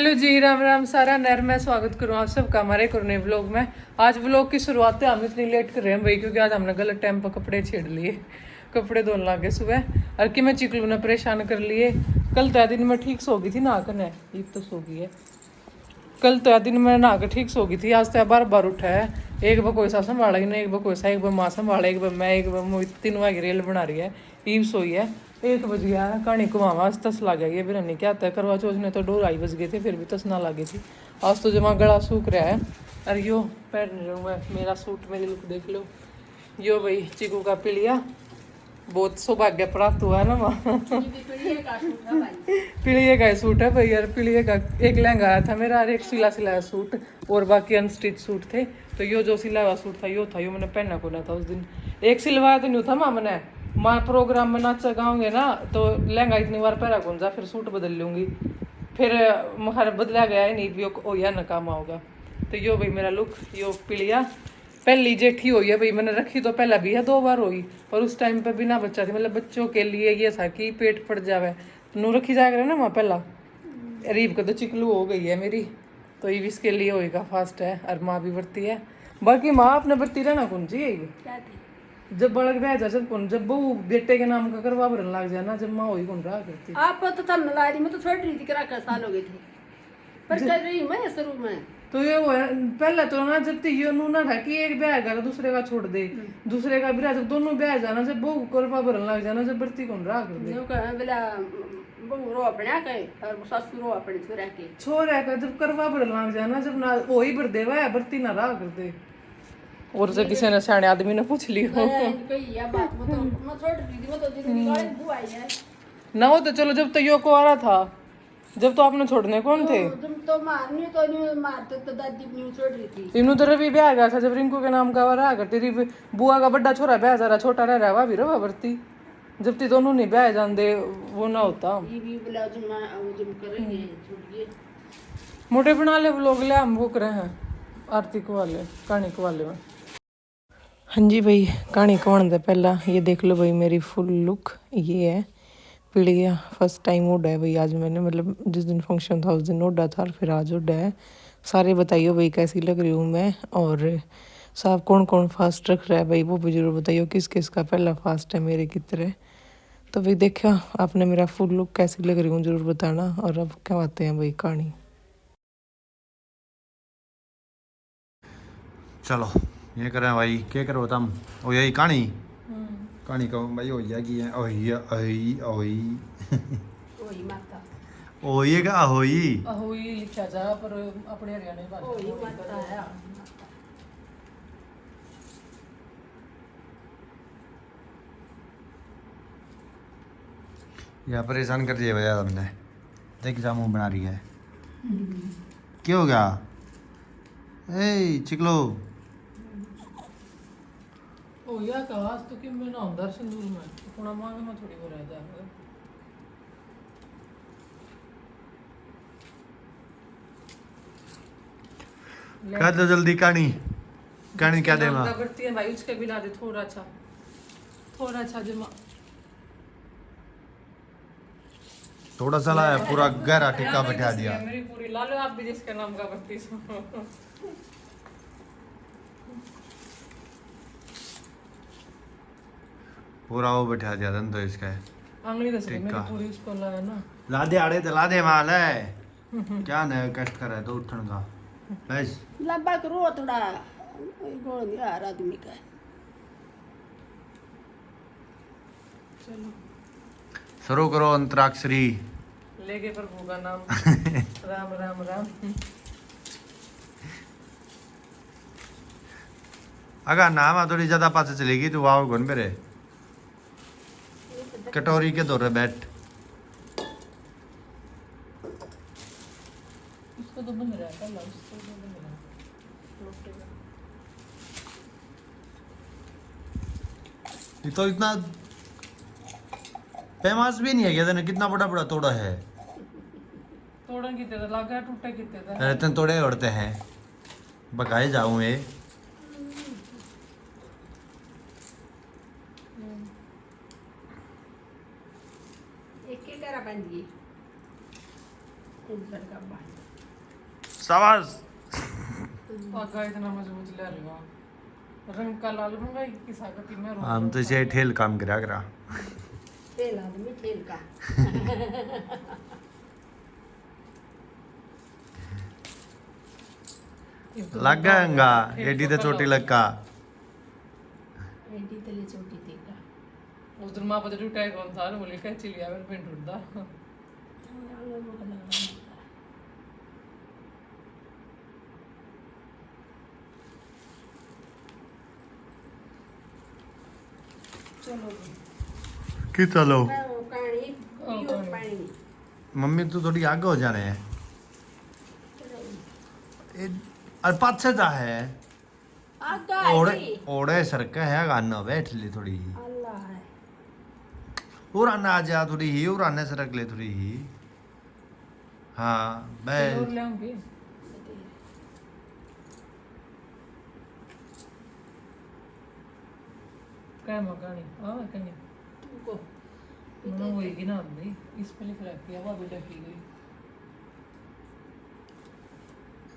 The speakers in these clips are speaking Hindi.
हेलो जी, राम राम सारा नर। मैं स्वागत करूँ आप सबका हमारे एक और नए व्लॉग में। आज व्लॉग की शुरुआत हम इतनी लेट कर रहे हैं भाई, क्योंकि आज हमने गलत टाइम पर कपड़े छेड़ लिए। कपड़े धोने लगे सुबह और कि मैं चिकलू ने परेशान कर लिए। कल तो दिन में ठीक सो गई थी ना कर ये तो सो गई है। कल तो दिन में नहा कर ठीक सो गई थी। आज तो बार बार उठा है। एक बार कोई सा संभाला ही नहीं, एक बार कोई सा, एक बार माँ संभाला, एक बार मैं, एक बार मोहित। तीनों की रेल बना रही है। ईम सोई है। 1 बज गया है। कहानी कुमावा आज तस ला गया। ये भी नहीं क्या आता है। करवा चौथ में तो 2:30 बज गए थे, फिर भी तस ना लगी थी। आज तो जमा गला सूख रहा है। अरे यो पहन रहूँगा मेरा सूट, मेरी लुक देख लो। यो भाई चिकू का पिलिया बहुत सौभाग्य प्राप्त हुआ है ना वहाँ। पिलिये का सूट है भाई यार। पिलिये का एक लहंगा आया था मेरा और एक सिला सिलाया सूट, और बाकी अनस्टिच सूट थे। तो यो जो सिला हुआ सूट था यो था, यो मैंने पहना को ना था उस दिन। एक सिलवाया तो नहीं था माँ मैंने। माँ प्रोग्राम में नाचा गाऊंगे ना तो लहंगा इतनी बार पहना कौन जा, फिर सूट बदल लूँगी। फिर मखर बदला गया है नहीं भी ओ या नकामा होगा। तो यो भाई मेरा लुक, यो पिलिया पहली जेठी हुई है भाई। मैंने रखी तो पहला भी है 2 बार हुई, और उस टाइम पे बिना बच्चा थी। मतलब बच्चों के लिए ये था कि पेट फट जावे नू रखी जाकर ना वहाँ पहला। रीब का तो चिकलू हो गई है मेरी, तो ये भी इसके लिए होएगा फास्ट है। और माँ भी बरती है। बाकी माँ अपने बरती रहना कौन चाहिए। जब बड़क रह जा, जब बहू बेटे के नाम का करवा भरन लग जाए ना, जब माँ हुई कौन रहा करती। आप तो तब नलारी में तो छोड़ रही थी, करा कर साल हो गए थे, पर कर रही मैं शुरू में। तो ये वो है पहले तो ना, जब ये नू ना था कि एक ब्याह करा दूसरे का छोड़ दे, दूसरे का ब्याह, जब दोनों ब्याह जाना, जब बहू करवा भरन लग जाना, जब बरती कौन रहा कर दे। जो कहे बोला बहू रो अपने के और ससुर रो अपने छोरा के। छोरा का जब करवा भरन लग जाना, जब ना वो ही भर दे वह बरती ना रहा कर दे। और जो किसी ने सियाने आदमी ने पूछ ली हो कही या बात वो तो मैं छोड़ रही थी, वो तो जिंदगी गाड़ी बुआ आई है ना। वो तो चलो जब तो यो को आ रहा था, जब तो आपने छोड़ने कौन थे। तुम तो मारनी तो नहीं मारते तो दादी नहीं छोड़ रही थी। इनू तो रवि ब्याह गया था, जब रिंकू के नाम का रहा करती रही। बुआ का बड़ा छोरा ब्याह जा रहा, छोटा रह रहा भी रहा बरती। जब ती दोनों नहीं ब्याह जान दे वो ना होता। ये भी बोला तुम करेंगे छोड़िए। मोटे बना ले लोग ले, हम वो करे हैं आर्थिक वाले कहानी वाले में। हाँ जी भाई, कहानी कौन दे पहला ये देख लो भाई मेरी फुल लुक ये है। पीढ़िया फर्स्ट टाइम ओढ़ा है भाई आज मैंने, मतलब जिस दिन फंक्शन था उस दिन ओढ़ा था और फिर आज ओढ़ा है। सारे बताइयो भाई कैसी लग रही हूँ मैं, और साहब कौन कौन फास्ट रख रहा है भाई वो भी जरूर बताइयो, किस किस का पहला फास्ट है मेरे की तरह। तो भाई देखा आपने मेरा फुल लुक कैसी लग रही हूँ जरूर बताना। और अब क्या बातें हैं भाई कहानी। चलो ये करें भाई, क्या करो तुम। ओ यही कहानी कहानी कहो भाई। हो जाएगी ओही ओही ओही ओही माता ओही का ओही अहो ये लिखा जा पर अपने हरियाणा ओही माता है। यहाँ परेशान कर दिया भैया तुमने। देख जा मुँह बना रही है। क्या हो गया ए चिकलो। ओ या का आज तो कि मैं ना अंदर सिंदूर में अपना मांगे में थोड़ी हो रहा है। क्या तो जल्दी कहानी कहानी क्या दे माँ। करती है भाई उसके भी ला दे थोड़ा सा जमा। थोड़ा सा लाया पूरा गहरा टिक्का बैठा दिया। मेरी पूरी ला लो आप भी जिसके नाम का बत्ती पूरा वो बैठा दिया तो इसका है आंगली दस मेरी पूरी उसको लाया ना। ला दे आड़े तो ला दे माल है। क्या नया कष्ट कर रहा है तो उठन का बस लंबा करो थोड़ा गोल नहीं आ रहा आदमी का। चलो शुरू करो अंतराक्षरी। लेके प्रभु का नाम राम राम राम। अगर नाम थोड़ी ज्यादा पास चलेगी तो वाह गुन मेरे कटोरी के दौरे बैठ। उसको तो बंद रहा पहला, उसको तो बंद रहा लोटे का। ये तो इतना पैमास भी नहीं है क्या तेने, कितना बड़ा बड़ा तोड़ा है। तोड़न कितने थे लगा टूटे कितने थे। अरे तेन तोड़े उड़ते हैं बगाए जाऊं ये। एक ही करा बंदी एक लड़का बाहर शाबाश। आगा इतना मजबूत ले लिया रंग का लाल रंगाई की सागती में हम तो इसे ठेल काम करा करा। तेल आदमी तेल का लगेगा एडी तो चोटी लगा। एडी तले छोटी थी का उस दिन माँ पता टूटा कौन था बोले क्या चिलिया मेरे पेंट उड़ता चलो कि चलो कहानी पियो पानी मम्मी तू थोड़ी आगे हो जाने है। और पाछे जा है आगा ओड़े ओड़े सरका है गाना बैठ ले थोड़ी अल्लाह है और आना आ जा थोड़ी ही और आने सरक ले थोड़ी ही। हाँ और बैठ ले आऊंगी क्या मकानी हाँ कहीं तुमको मना होएगी ना नहीं इस पे लिख रखी है वो भी ढकी गई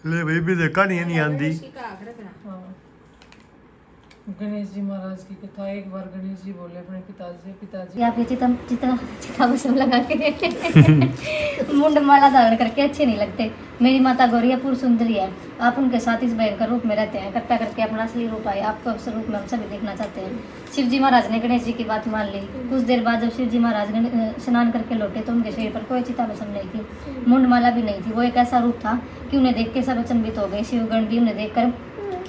ले भाई भी देखा नहीं आंदी। का रखना हाँ गणेश जी महाराज की कथा। एक बार गणेश जी बोले अपने पिताजी पिताजी या फिर चिता बसम लगा के मुंड माला धारण करके अच्छे नहीं लगते। मेरी माता गौरिया पूर्ण सुंदरी है। आप उनके साथ इस भयंकर रूप में रहते हैं। कृपया करके अपना असली रूप आए। आपको अवसर रूप में हम सभी देखना चाहते हैं। शिव जी महाराज ने गणेश जी की बात मान ली। कुछ देर बाद जब शिव जी महाराज स्नान करके लौटे तो उनके शरीर पर कोई चिता बसम नहीं थी, मुंड माला भी नहीं थी। वो एक ऐसा रूप था कि उन्हें देख के सब अचंभित हो गए। शिवगण भी उन्हें देखकर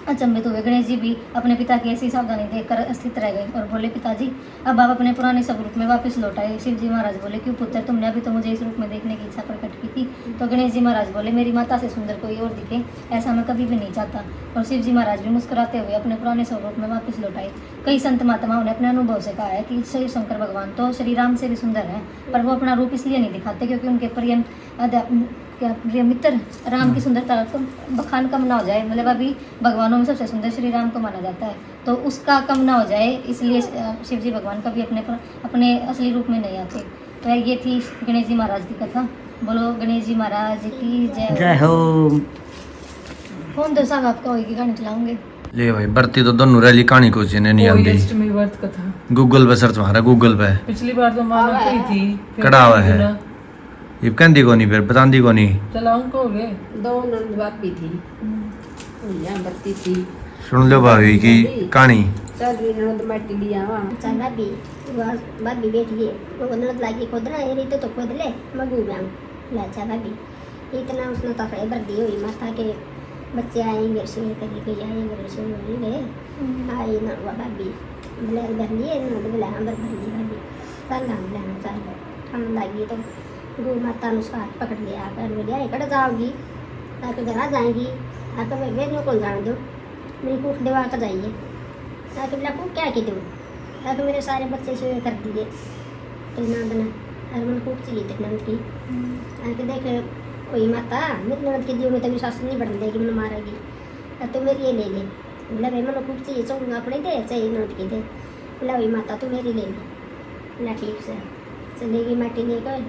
अचंभित हुए। गणेश जी भी अपने पिता की ऐसी सावधानी देखकर स्थित रह गए और बोले, पिताजी अब आप अपने पुराने स्वरूप में वापस लौट आए। शिव जी महाराज बोले, क्यों पुत्र, तुमने अभी तो मुझे इस रूप में देखने की इच्छा प्रकट की थी। तो गणेश जी महाराज बोले, मेरी माता से सुंदर कोई और दिखे ऐसा मैं कभी भी नहीं चाहता। और शिव जी महाराज भी मुस्कुराते हुए अपने पुराने स्वरूप में वापस लौट आए। कई संत महात्माओं ने अपने अनुभव से कहा है कि शिव शंकर भगवान तो श्री राम से भी सुंदर है, पर वो अपना रूप इसलिए नहीं दिखाते क्योंकि उनके प्रिय मित्र राम की सुंदरता को बखान कम ना हो जाए। मतलब अभी भगवानों में सबसे सुंदर श्री राम को माना जाता है, तो उसका कम ना हो जाए इसलिए शिव जी भगवान कभी अपने असली रूप में नहीं आते। तो ये थी गणेश जी महाराज की कथा। बोलो गणेश जी महाराज की जय हो। कौन दो साहब आपका होगी गाने चलाऊंगे। ले भाई बरती तो दोनों रैली कहानी को चीने नहीं कोई आंदी। अष्टमी व्रत कथा गूगल पे सर्च मारा गूगल पे पिछली बार तो माना कही थी फिर कड़ा हुआ है। ना ये कहती को नहीं फिर बताती को नहीं। चलाऊं को गए दो नंद बापी थी यहाँ बत्ती थी। सुन लो भाभी की कहानी। चल रही नंद माटी लिया वहाँ अच्छा भाभी बैठिए वो ननद लागी खोद रहा है तो खोद ले मगू में अच्छा भाभी इतना उसने तो खड़े भर्ती हुई माथा के बच्चे आएंगे रसोई कभी कोई आएंगे रसोई होंगे आई ना हुआ भाभी बोले भर लिए ननद बोला हाँ भर ली भाभी कल हम लेना चाहिए ठंड लगी तो गौ माता ने उसका हाथ पकड़ लिया कर बोलिया इकड़ जाओगी ताकि घर आ जाएंगी आकर मैं वेद कौन जान दो मेरी कूट दवा कर जाइए ताकि बोला को क्या की दूँ ताकि मेरे सारे बच्चे से कर दिए तो नंद ने हर मन कूट चाहिए थे नंद की आके देख कोई माता मेरी नंद की दियो में तो विश्वास नहीं बढ़ने देगी मैंने मारेगी तो मेरी ये ले ले बोला भाई मैंने कूट चाहिए चाहूँगा अपने दे चाहिए नंद की दे बोला भाई माता तू मेरी ले ले बोला ठीक से चलेगी माटी लेकर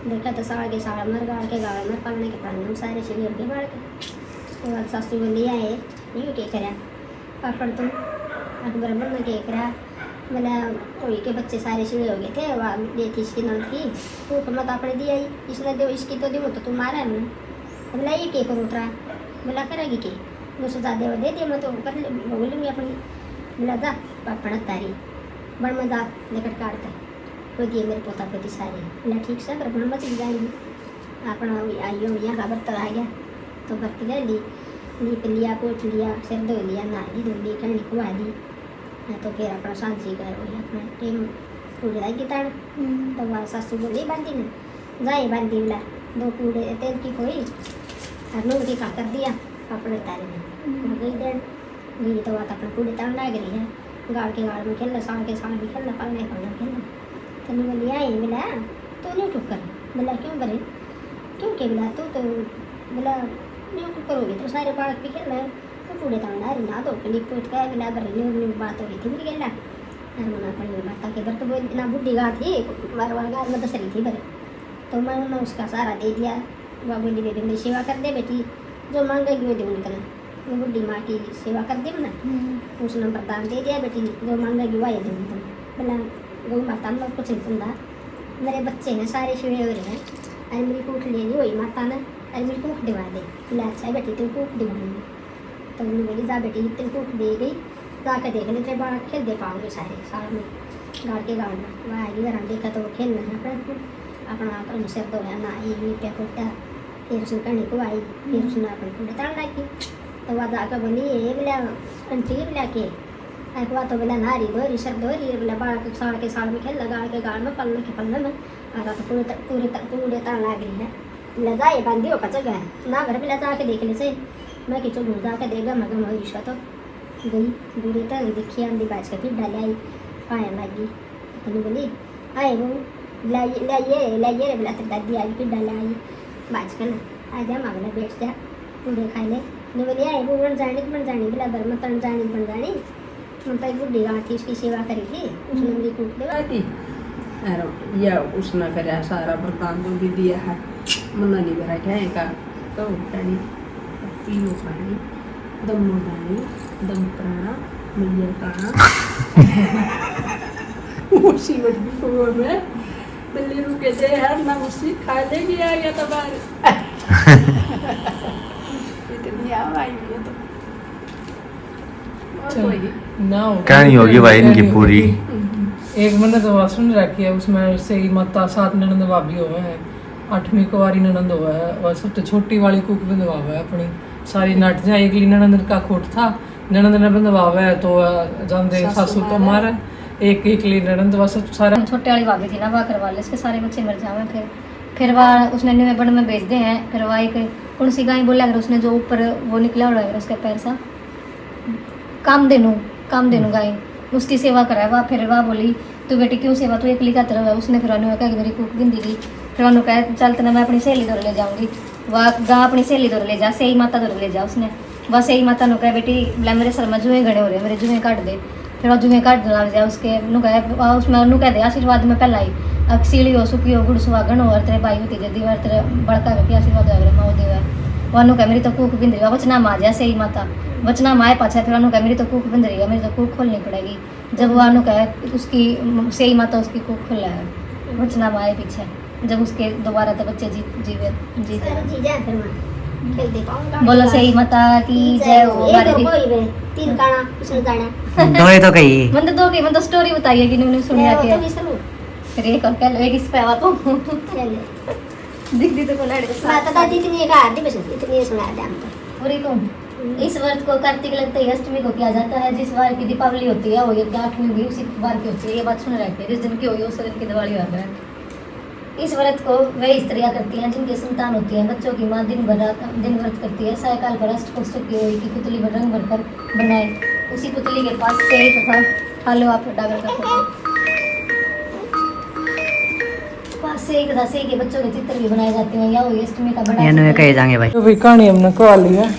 देखा तो साड़ के साड़ मर गाड़ के गाड़ मर पढ़ने के पढ़ने हम सारे चले उनके बाढ़ के तो बाद सासू को लिया है यूँ के करा पापड़ तुम अकबर में के करा बोला कोई के बच्चे सारे चिड़े हो गए थे वह ये थी इसकी नंद की तो मत आपने दिया ही इसने दो इसकी तो दो तो तुम मारा है मैंने बोला ये के करो उतरा बोला करेगी के मुझसे ज़्यादा दे दिया मैं तो कर बोलूँगी अपनी बोला जा पापड़ तारी बड़ में जा लेकर काटता कोई दिए मेरे पोता पोती सारे बोला ठीक से पर अपना बच जाएंगी अपना आइयो यहाँ का बर्तन आ गया तो बर्तन ले ली लीप लिया पोछ लिया सिर धो लिया नहा ली धो ली कहीं खुआ दी तो फिर अपना सांझी कर वही अपना टेम पूरे लाएगी ताड़ तो वह सासू बोली बांधी ने जाए बांधी बोला दो पूरे तेल की खोई और नून की कर दिया पापड़ तारे में गई देन गई तो वह अपना पूरे ताड़ लाग रही है गाड़ के गाड़ में खेलना साड़ के साड़ भी खेलना पलने पलना खेलना तो मैं बोली आई बोला तो नहीं टुक कर बोला क्यों करे क्यों के बोला तो बोला नहीं टुक करोगे तो सारे बालक भी खेल रहे तो पूरे तांडा ना दो कली पोत का बोला बर नहीं बात हो गई थी मुझे गेला और मना पड़ी माता के बर तो बोल इतना बुढ़ी गा थी मारवाड़ गार में दस रही थी बर तो मैंने उसका सारा दे दिया वह बोली बेबी मेरी सेवा कर दे बेटी जो मांगेगी मैं दूंगी करना। वो बुढ़ी माँ की सेवा कर दी ना, उसने वरदान दे दिया बेटी जो मांगेगी वही दूंगी तुम। बोला गौ माता ने कुछ नहीं सुनता, मेरे बच्चे हैं सारे शिवे हो रहे हैं, अरे मेरी कूख ले ली वही माता ने, अरे मेरी कूख दिवा दे। बोला अच्छा बेटी तुम कूख दिवाऊंगी। तो उन्होंने बोली जा बेटी तेरी कूख दे गई, जाकर देख ले तेरे बालक खेल दे पाओगे सारे साल में गाड़ के गाँव में। वह आएगी घर देखा तो वो खेलना है अपना अपना सिर धोया ना ये क्या कोटा। फिर उसने कहने को आई, फिर उसने अपने पूरे ताल लागी। तो वह जाकर बोली ये बोला आंटी बोला के एक बात तो बोला नारी धोरी सर धोरी बोला बाल के साल में खेल लगा के गाड़ में पल्ले के पल्ले में आधा तो पूरे ताल लाग रही है। बोला जाए बांधी हो जगह है ना घर बोला जाके देख ले से। मैं कि चलो जाकर देगा मगर मोरी रिश्वा तो गई बुरी तरह देखी आंधी बाज के फिर डाले आई पाया लगी। तो बोली आए वो लाइए बोला तो दादी आई फिर डाले आई बाज कर ना आ जा मांगना बैठ जा पूरे खा ले। ने बोली आए वो बन जानी बोला बर में तन जानी बन जानी मतलब एक बुढ़ी गाँव थी उसकी सेवा करी थी उसने मेरी कूट दे थी या उसने करे सारा वरदान जो भी दिया है मना नहीं करा क्या है का तो पानी पीलो पानी दम पानी दम प्राणा मैया काना उसी वक्त भी में बल्ले रुके दे यार ना उसी खा लेगी आ गया तो बाहर इतनी आई है तो और कोई नहीं ना कहानी होगी भाई इनकी पूरी। एक मैंने तो बात सुन रखी है उसमें से ही माता 7 ननंद भाभी हुए हैं, 8वीं कुंवारी ननंद हुआ है और सबसे छोटी वाली कुक बंधवा हुआ है अपनी सारी नट जा। एक ननंद का खोट था ननंद ने बंधवा हुआ है तो जानते सासू तो मारे एक ननंद बस सारा। छोटे वाली भाभी थी ना वह करवा ले उसके सारे बच्चे मर जावे। फिर वह उसने न्यू बड़ में भेज दे हैं। फिर वह एक कौन सी गाय बोला अगर उसने जो ऊपर वो निकला हुआ है उसके पैर सा कामधेनु गाय उसकी सेवा कराए वह। फिर वह बोली तू बेटी क्यों सेवा तू एकली का तरह है। उसने फिर उन्होंने कहा कि मेरी कुक गिंदी गई। फिर उन्होंने कहा चल तना मैं अपनी सहेली दौड़ ले जाऊँगी। वह गा अपनी सहेली दौड़ ले जा सही माता दौड़ ले जा। उसने वह सही माता ने कहा बेटी बोला मेरे सर में जुएँ गड़े हो रहे मेरे जुएँ काट दे। फिर वह जुएँ काट लग जाए उसके उसमें उन्होंने कह दे आशीर्वाद में पहला ही अब सीढ़ी हो सुखी हो गुड़ सुहागन हो और तेरे भाई होती जदी और तेरे बड़का के आशीर्वाद हो माँ देवा। वह कह मेरी तो कूक बिंद रही वचना माँ जा सही माता वचना माए पाछा। फिर वह कह मेरी तो कूक बिंद रही है मेरी तो कूक खोलनी पड़ेगी। जब वह कह उसकी सही माता उसकी कूक खोला है वचना माए पीछे जब उसके दोबारा तो बच्चे जी जाए फिर मैं खेल दे पाऊंगा। बोलो सही माता की जय हो। तीन गाना उसने गाना दो ही तो कही मन तो दो की मन तो स्टोरी बताइए कि उन्होंने सुनी तो आके भी सुनो फिर एक और कह लो एक इस पे आवा तो चल दिख दी तो को लड़के माता दादी इतनी का आदि बस इतनी सुना दे हम तो पूरी को इस व्रत को कार्तिक लगते ही अष्टमी को किया जाता है। जिस बार की दीपावली होती है वो ये 8वीं भी उसी बार की होती है। ये बात सुन रहे थे जिस दिन की होगी उस दिन की दिवाली होता है। इस व्रत को वे स्त्रियां करती हैं जिनकी संतान होती है। बच्चों की माँ दिन व्रत करती है। सायकाल पर अष्टकोष्ठक की होली की पुतली पर रंग भरकर बनाए उसी पुतली के पास से तथा हालो आप डागर का पास से एक तथा से के बच्चों के चित्र भी बनाए जाते हैं। या वो अष्टमी का बड़ा कहे जाएंगे भाई। तो भाई कहानी हमने कहा लिया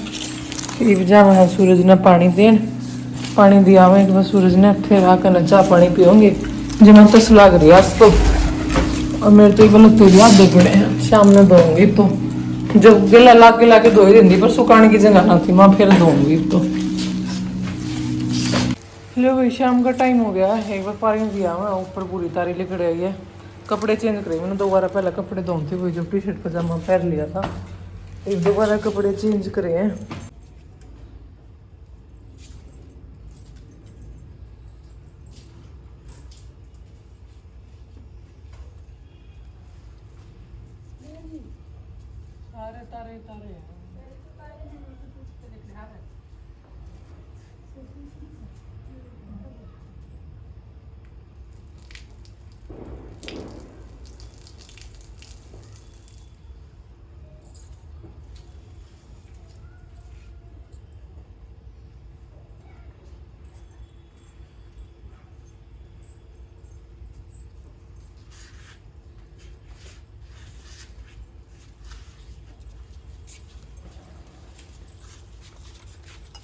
इब जावा है सूरज ने पानी देन पानी दिया हुआ एक बार सूरज ने फिर आकर चाह पानी पियोगे जिन्हें तो लग रही आज तो। और मेरे तो ये लगते भी आधे गुणे शाम में धोऊंगी तो जब गिला ला के धो ही देंगी पर सुखाने की जगह ना थी मैं फिर धोऊंगी तो। लो भाई शाम का टाइम हो गया है। एक बार पानी दिया हुआ ऊपर पूरी तारी लिखड़ आई है। कपड़े चेंज करे मैंने दोबारा पहले कपड़े धोते हुए जो टी शर्ट पजामा पहन लिया था एक दोबारा कपड़े चेंज करे हैं। तारे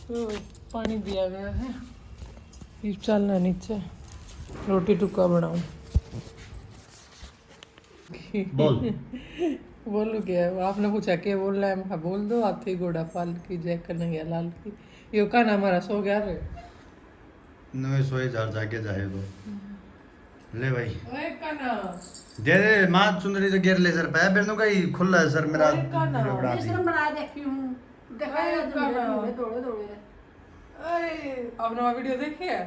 तो पानी दिया गया है। ये चलना नीचे रोटी टुक्का बनाऊं बोल बोलू क्या है? आपने पूछा क्या बोल रहा है? मैं कहा, बोल दो हाथी घोड़ा पाल की जय कन्हैया लाल की। यो का ना हमारा सो गया रे। नवे सोए जार जाके जाए तो ले भाई ओए काना दे दे मां सुंदरी तो गिर ले सर पै बेनु का ही खुला है सर मेरा ओए काना। लोगड़ा दी मिश्रण बना देखी हूँ दिखाया ओए काना। दौड़े दौड़े अरे आपने वो वीडियो देखी है?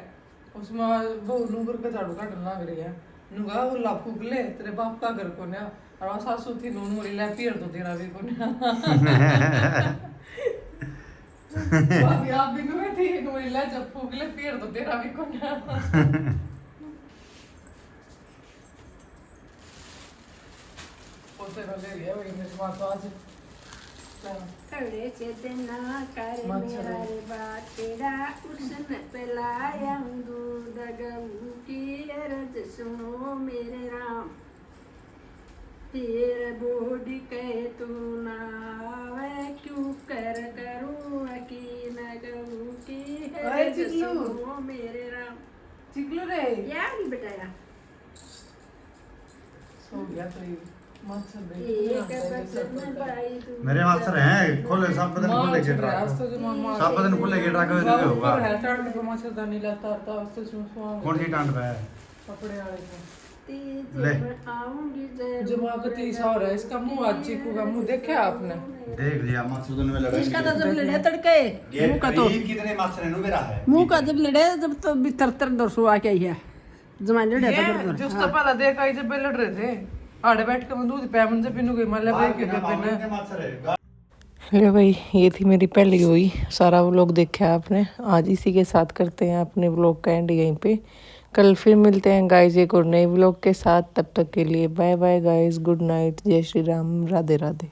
उसमें वो नूबर का झाड़ू काटने लग रही है। नुगा वो लाफूक ले तेरे बाप का घर को ना और वो सासू थी नून मोरी ले पियर तो तेरा भी को ना। भाभी आप भी नुए थी नूरी ले जब फूक ले पियर तो तेरा भी को ना। पोते ले लिया वही मेरे पास तो आज कड़े से देना कर मच्छर मेरा है। रे बात तेरा उसने पिलाया दूध गऊ की रज सुनो मेरे राम फिर बूढ़ी कहे तू ना आवे क्यों कर करूं यकीन गऊ की अरे रज चिल्लू। सुनो मेरे राम चिकलू रे या नहीं बेटाया सो गया तो ये मच्छर एक देख बचन पाई तू मेरे मास्टर हैं खोले सब बदन खोले गेट रखो सब बदन खोले गेट रखो तो होगा मच्छरदानी लाता था उससे सुसुआ कौन सी टांड पे है कपड़े वाले का ले। आऊंगी जरूर जमाकती सा हो रहा है इसका मुंह आज चीकू का मुंह देखा आपने देख लिया मच्छर में लगा इसका तो जब लड़े तड़के मुंह का तो कितने मच्छर है नु मेरा है मुंह का जब लड़े जब तो भीतर तर दरसो आके आई है जमाने लड़े ये जो उससे पहले देखा ही जब लड़ रहे थे आड़े बैठ के मैं दूध पैमन से पीनू गई माले भाई के पे मच्छर है ले भाई ये थी मेरी पहली हुई सारा व्लॉग देखा आपने। आज इसी के साथ करते हैं अपने व्लॉग का एंड यहीं पे। कल फिर मिलते हैं गाइज एक और नए व्लॉग के साथ। तब तक के लिए bye bye guys, good night, जय श्री राम, राधे राधे।